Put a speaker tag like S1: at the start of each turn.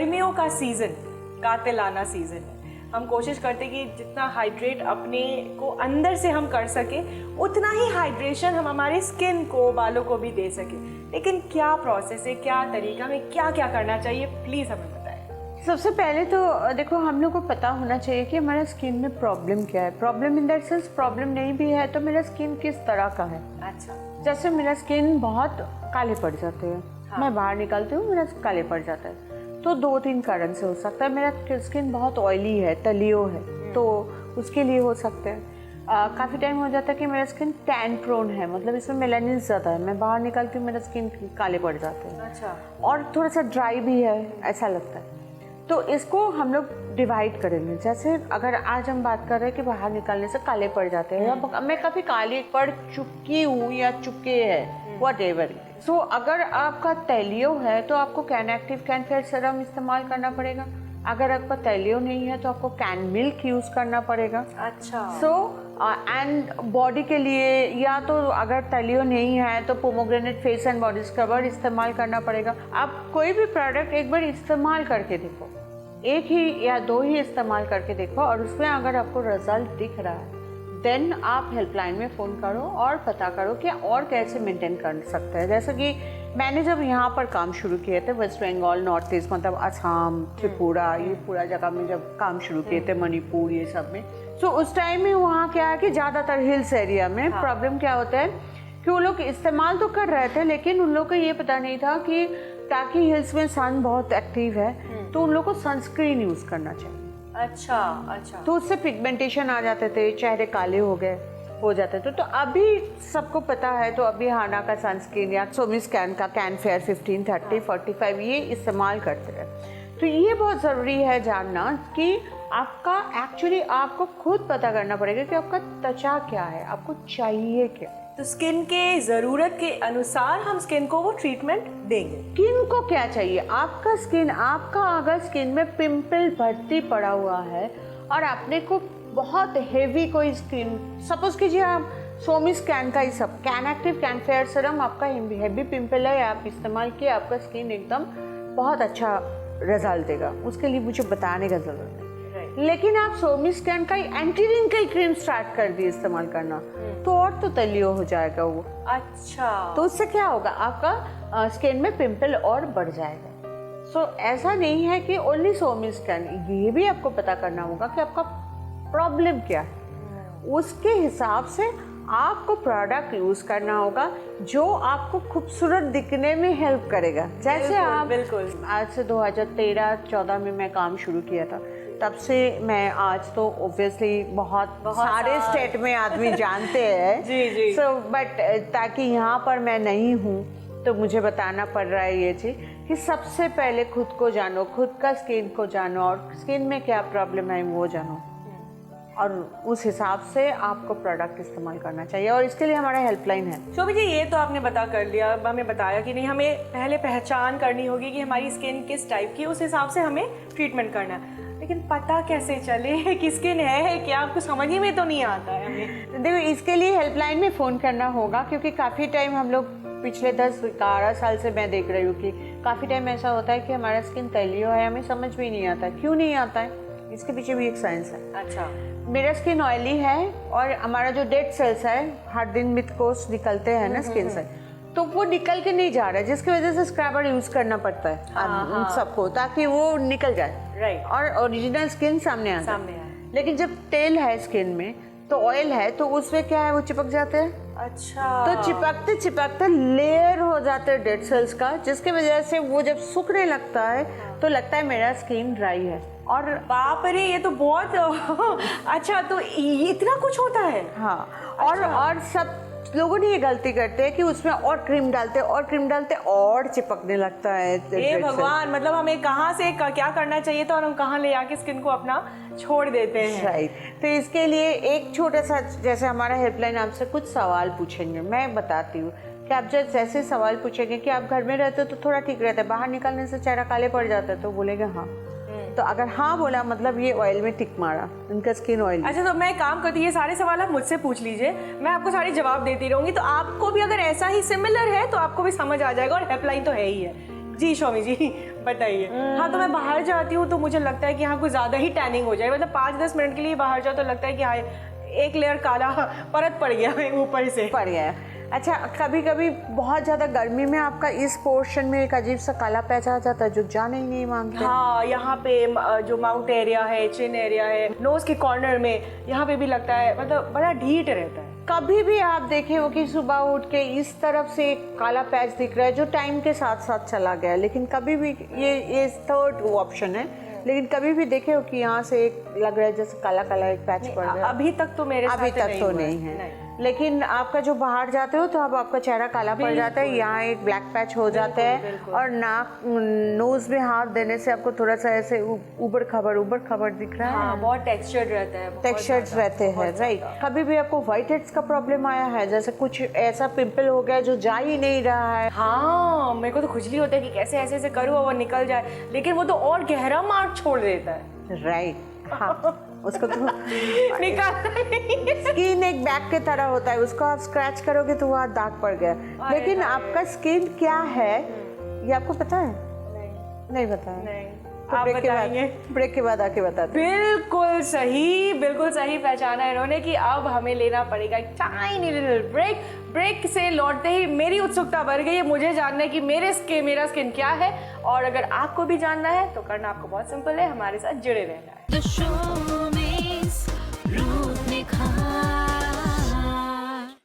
S1: गर्मियों का season, कातिलाना season है। हम कोशिश करते कि जितना हाइड्रेट अपने को अंदर से हम कर सके उतना ही हाइड्रेशन हम हमारे स्किन को, बालों को भी दे सके। लेकिन क्या प्रोसेस है, क्या तरीका, हमें क्या क्या करना चाहिए, प्लीज़ हमें बताएं।
S2: सबसे पहले तो देखो, हम लोग को पता होना चाहिए कि हमारा स्किन में प्रॉब्लम क्या है। Problem in that sense, problem नहीं भी है तो मेरा स्किन किस तरह का है।
S1: अच्छा।
S2: जैसे मेरा स्किन बहुत काले पड़ जाते हैं,
S1: हाँ।
S2: मैं बाहर निकलती हूँ मेरा काले पड़ जाता है, तो 2-3 कारण से हो सकता है। मेरा स्किन बहुत ऑयली है, तलियो है, तो उसके लिए हो सकते हैं। काफ़ी टाइम हो जाता है कि मेरा स्किन टैन प्रोन है, मतलब इसमें मेलानिन ज़्यादा है, मैं बाहर निकलती हूँ मेरा स्किन काले पड़ जाते हैं।
S1: अच्छा।
S2: और थोड़ा सा ड्राई भी है, ऐसा लगता है। तो इसको हम लोग डिवाइड करेंगे। जैसे अगर आज हम बात कर रहे हैं कि बाहर निकलने से काले पड़ जाते हैं, या मैं कभी काले पड़ चुकी हूँ या चुके हैं, व्हाटएवर। सो अगर आपका तैलियो है तो आपको can active can fair serum इस्तेमाल करना पड़ेगा। अगर आपका तैलियो नहीं है तो आपको कैन मिल्क यूज़ करना पड़ेगा।
S1: अच्छा।
S2: सो एंड बॉडी के लिए, या तो अगर तैलियो नहीं है तो pomegranate face and body scrubber इस्तेमाल करना पड़ेगा। आप कोई भी प्रोडक्ट एक बार इस्तेमाल करके देखो, 1 ही या 2 ही इस्तेमाल करके देखो, और उसमें अगर आपको रिजल्ट दिख रहा है देन आप हेल्पलाइन में फ़ोन करो और पता करो कि और कैसे मेंटेन कर सकते हैं। जैसे कि मैंने जब यहाँ पर काम शुरू किए थे, वेस्ट बंगाल, नॉर्थ ईस्ट, मतलब असम, त्रिपुरा, ये पूरा जगह में जब काम शुरू किए थे, मणिपुर, ये सब में, तो उस टाइम में वहाँ क्या है कि ज़्यादातर हिल्स एरिया में प्रॉब्लम क्या होता है कि वो लोग इस्तेमाल तो कर रहे थे, लेकिन उन लोग को ये पता नहीं था कि ताकि हिल्स में सन बहुत एक्टिव है तो उन लोग को सनस्क्रीन यूज़ करना चाहिए।
S1: अच्छा। अच्छा।
S2: तो उससे पिगमेंटेशन आ जाते थे, चेहरे काले हो जाते थे। तो अभी सबको पता है, तो अभी हाना का सनस्क्रीन या सोमिस कैन का कैन फेयर 15, 30, 45 ये इस्तेमाल करते हैं। तो ये बहुत ज़रूरी है जानना कि आपका एक्चुअली आपको खुद पता करना पड़ेगा कि आपका त्वचा क्या है, आपको चाहिए क्या।
S1: तो स्किन के ज़रूरत के अनुसार हम स्किन को वो ट्रीटमेंट देंगे।
S2: स्किन को क्या चाहिए, आपका स्किन, आपका अगर स्किन में पिंपल भर्ती पड़ा हुआ है और आपने को बहुत हेवी कोई स्किन, सपोज कीजिए आप सोमिस कैन का ही सब can active can fair serum, आपका हेवी पिंपल है, आप इस्तेमाल किए, आपका स्किन एकदम बहुत अच्छा रिजल्ट देगा, उसके लिए मुझे बताने का ज़रूरत है। लेकिन आप सोमिस कैन का ही एंटी रिंकल क्रीम स्टार्ट कर दिए इस्तेमाल करना, तो और तो तलियो हो जाएगा वो।
S1: अच्छा।
S2: तो उससे क्या होगा, आपका स्किन में पिंपल और बढ़ जाएगा। सो ऐसा नहीं है कि ओनली सोमिस कैन, ये भी आपको पता करना होगा कि आपका प्रॉब्लम क्या है, उसके हिसाब से आपको प्रोडक्ट यूज़ करना होगा जो आपको खूबसूरत दिखने में हेल्प करेगा। जैसे आप
S1: बिल्कुल
S2: आज से 2013-14 में मैं काम शुरू किया था, तब से मैं आज तो ऑब्वियसली बहुत सारे स्टेट में आदमी जानते हैं।
S1: जी जी।
S2: सो बट ताकि यहाँ पर मैं नहीं हूँ तो मुझे बताना पड़ रहा है ये चीज़ कि सबसे पहले खुद को जानो, खुद का स्किन को जानो, और स्किन में क्या प्रॉब्लम है वो जानो, और उस हिसाब से आपको प्रोडक्ट इस्तेमाल करना चाहिए। और इसके लिए हमारा हेल्पलाइन है।
S1: शोभी जी, ये तो आपने बता कर लिया, हमें बताया कि नहीं, हमें पहले पहचान करनी होगी कि हमारी स्किन किस टाइप की, उस हिसाब से हमें ट्रीटमेंट करना है। लेकिन पता कैसे चले कि स्किन है क्या, आपको समझ ही में तो नहीं आता है हमें।
S2: देखो, इसके लिए हेल्पलाइन में फ़ोन करना होगा, क्योंकि काफ़ी टाइम हम लोग पिछले 10-12 साल से मैं देख रही हूँ कि काफ़ी टाइम ऐसा होता है कि हमारा स्किन तैलियो है, हमें समझ भी नहीं आता। क्यों नहीं आता है, इसके पीछे भी एक साइंस है।
S1: अच्छा।
S2: मेरा स्किन ऑयली है और हमारा जो डेड सेल्स है, हर दिन मिथकोस निकलते हैं ना स्किन से, तो वो निकल के नहीं जा रहा है, जिसकी वजह से स्क्रबर यूज़ करना पड़ता है उन सबको, ताकि वो निकल जाए।
S1: राइट।
S2: और ओरिजिनल स्किन सामने आ जाए। लेकिन जब तेल है स्किन में तो ऑयल है, तो उसमें क्या है, वो चिपक जाते हैं।
S1: अच्छा।
S2: तो चिपकते चिपकते लेयर हो जाते हैं डेड सेल्स का, जिसकी वजह से वो जब सूखने लगता है तो लगता है मेरा स्किन ड्राई है।
S1: और बाप रे, ये तो बहुत अच्छा, तो इतना कुछ होता है।
S2: हाँ।
S1: अच्छा।
S2: और सब लोगों ने ये गलती करते हैं कि उसमें और क्रीम डालते और चिपकने लगता है।
S1: हे भगवान, मतलब हमें कहाँ से क्या करना चाहिए था और हम कहाँ ले आके स्किन को अपना छोड़ देते हैं।
S2: राइट। तो इसके लिए एक छोटा सा, जैसे हमारा हेल्पलाइन आपसे कुछ सवाल पूछेंगे, मैं बताती हूँ कि आप जब जैसे सवाल पूछेंगे कि आप घर में रहते हो तो थोड़ा ठीक रहता है, बाहर निकलने से चेहरा काले पड़ जाता है, तो बोलेगा हाँ। तो अगर हाँ बोला मतलब ये ऑयल में टिक मारा, उनका स्किन ऑयल।
S1: अच्छा, तो मैं काम करती हूँ, ये सारे सवाल आप मुझसे पूछ लीजिए, मैं आपको सारे जवाब देती रहूंगी, तो आपको भी अगर ऐसा ही सिमिलर है तो आपको भी समझ आ जाएगा। और हेल्पलाइन तो है ही है जी शौमी जी बताइए। हाँ तो मैं बाहर जाती हूँ तो मुझे लगता है कि हाँ कुछ ज़्यादा ही टैनिंग हो जाए, मतलब 5-10 मिनट के लिए बाहर जाओ तो लगता है कि हाँ एक लेयर काला परत पड़ गया है ऊपर से।
S2: पड़ गया है। अच्छा, कभी कभी बहुत ज़्यादा गर्मी में आपका इस पोर्शन में एक अजीब सा काला पैच आ जाता है जो जाने ही नहीं मांगते।
S1: हाँ यहाँ पे जो माउथ एरिया है, चिन एरिया है, नोज के कॉर्नर में, यहाँ पे भी लगता है, मतलब बड़ा ढीठ रहता है।
S2: कभी भी आप देखे हो कि सुबह उठ के इस तरफ से एक काला पैच दिख रहा है जो टाइम के साथ साथ चला गया है, लेकिन कभी भी ये थर्ड ऑप्शन है, लेकिन कभी भी देखे हो कि यहाँ से एक लग रहा है जैसे काला काला एक पैच पड़ रहा है?
S1: अभी तक तो मेरे
S2: अभी
S1: साथ
S2: तक तो नहीं है। लेकिन आपका जो बाहर जाते हो तो अब आपका चेहरा काला पड़ जाता है, यहाँ एक ब्लैक पैच हो जाता है, और नाक नोज में हाथ देने से आपको थोड़ा सा ऐसे उबड़ खबर दिख रहा है।
S1: हाँ, बहुत टेक्सचर्ड रहता है,
S2: टेक्सचर्स रहते हैं, राइट। कभी भी आपको व्हाइट हेड्स का प्रॉब्लम आया है, जैसे कुछ ऐसा पिंपल हो गया जो जा ही नहीं रहा है?
S1: हाँ मेरे को तो खुजली होता है कि कैसे ऐसे ऐसे करूँ और वो निकल जाए, लेकिन वो तो और गहरा मार्क छोड़ देता है।
S2: राइट, हाँ उसको तो
S1: निकालना नहीं।
S2: स्किन एक बैग के तरह होता है, उसको आप स्क्रैच करोगे तो वहाँ दाग पड़ गया। लेकिन आपका स्किन क्या है ये आपको पता है? नहीं पता है।
S1: नहीं,
S2: तो
S1: आप बताएंगे।
S2: ब्रेक के बाद आके बताते हैं।
S1: बिल्कुल सही पहचाना है इन्होंने कि अब हमें लेना पड़ेगा एक टाइनी लिटिल ब्रेक। ब्रेक से लौटते ही मेरी उत्सुकता बढ़ गई है, मुझे जानना है कि मेरा स्किन क्या है, और अगर आपको भी जानना है तो करना आपको बहुत सिंपल है, हमारे साथ जुड़े रहना है।